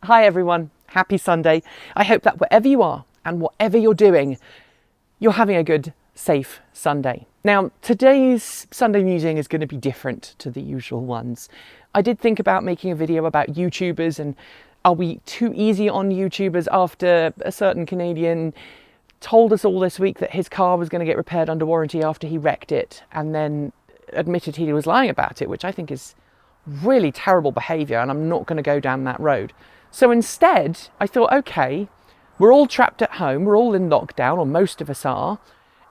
Hi everyone, happy Sunday. I hope that wherever you are and whatever you're doing, you're having a good, safe Sunday. Now, today's Sunday musing is going to be different to the usual ones. I did think about making a video about YouTubers and are we too easy on YouTubers after a certain Canadian told us all this week that his car was going to get repaired under warranty after he wrecked it and then admitted he was lying about it, which I think is really terrible behaviour, and I'm not going to go down that road. So instead, I thought, okay, we're all trapped at home, we're all in lockdown, or most of us are,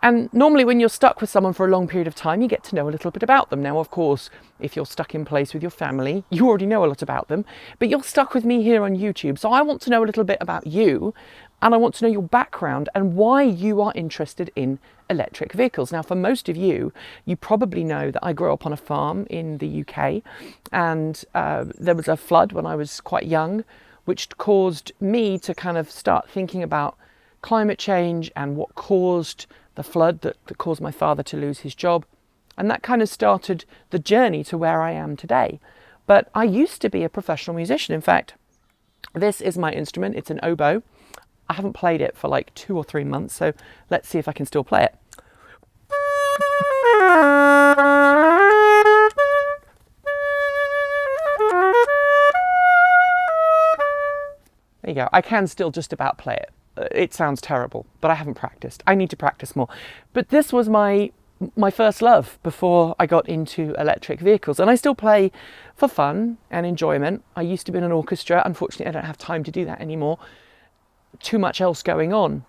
and normally when you're stuck with someone for a long period of time, you get to know a little bit about them. Now, of course, if you're stuck in place with your family, you already know a lot about them, but you're stuck with me here on YouTube, so I want to know a little bit about you, and I want to know your background and why you are interested in electric vehicles. Now, for most of you, you probably know that I grew up on a farm in the UK, and there was a flood when I was quite young, which caused me to kind of start thinking about climate change and what caused the flood that caused my father to lose his job. And that kind of started the journey to where I am today. But I used to be a professional musician. In fact, this is my instrument. It's an oboe. I haven't played it for like 2 or 3 months, so let's see if I can still play it. There you go. I can still just about play it. It sounds terrible, but I haven't practiced. I need to practice more. But this was my first love before I got into electric vehicles, and I still play for fun and enjoyment. I used to be in an orchestra. Unfortunately, I don't have time to do that anymore. Too much else going on.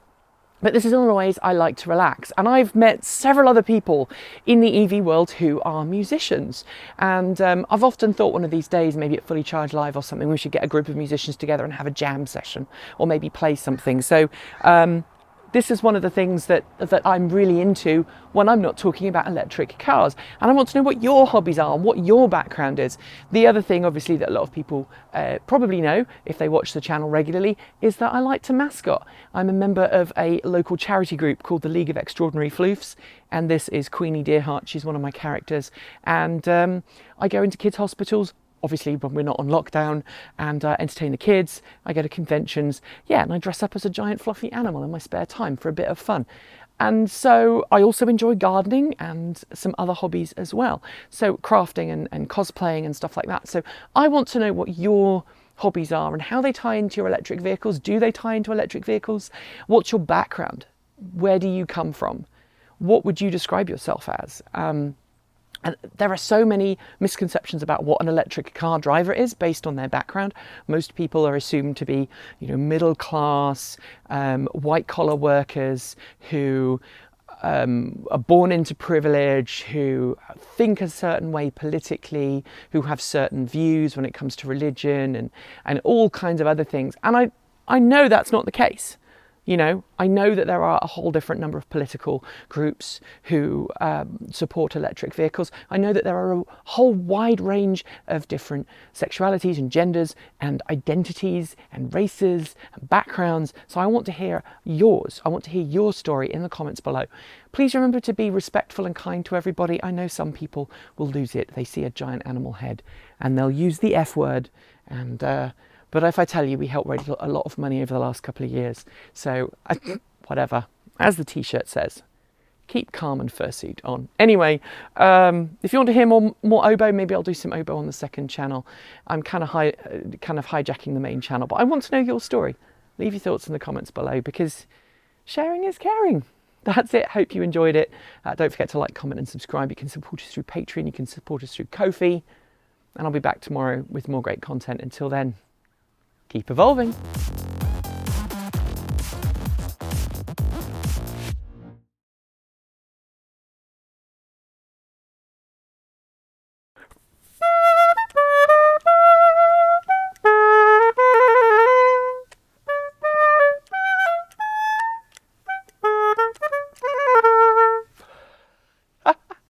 But this is one of the ways I like to relax. And I've met several other people in the EV world who are musicians. And I've often thought one of these days, maybe at Fully Charged Live or something, we should get a group of musicians together and have a jam session or maybe play something. So this is one of the things that I'm really into when I'm not talking about electric cars. And I want to know what your hobbies are and what your background is. The other thing, obviously, that a lot of people probably know if they watch the channel regularly is that I like to mascot. I'm a member of a local charity group called the League of Extraordinary Floofs, and this is Queenie Dearheart. She's one of my characters. And I go into kids' hospitals, obviously when we're not on lockdown, and entertain the kids. I go to conventions, and I dress up as a giant fluffy animal in my spare time for a bit of fun. And so I also enjoy gardening and some other hobbies as well. So crafting and cosplaying and stuff like that. So I want to know what your hobbies are and how they tie into your electric vehicles. Do they tie into electric vehicles? What's your background? Where do you come from? What would you describe yourself as? And there are so many misconceptions about what an electric car driver is based on their background. Most people are assumed to be, middle class, white collar workers who are born into privilege, who think a certain way politically, who have certain views when it comes to religion and all kinds of other things. And I know that's not the case. I know that there are a whole different number of political groups who support electric vehicles. I know that there are a whole wide range of different sexualities and genders and identities and races and backgrounds. So I want to hear yours. I want to hear your story in the comments below. Please remember to be respectful and kind to everybody. I know some people will lose it. They see a giant animal head and they'll use the F word and... But if I tell you, we helped raise a lot of money over the last couple of years. So, whatever. As the t-shirt says, keep calm and fursuit on. Anyway, if you want to hear more oboe, maybe I'll do some oboe on the second channel. I'm kind of hijacking the main channel, but I want to know your story. Leave your thoughts in the comments below because sharing is caring. That's it. Hope you enjoyed it. Don't forget to like, comment and subscribe. You can support us through Patreon. You can support us through Ko-fi. And I'll be back tomorrow with more great content. Until then, keep evolving.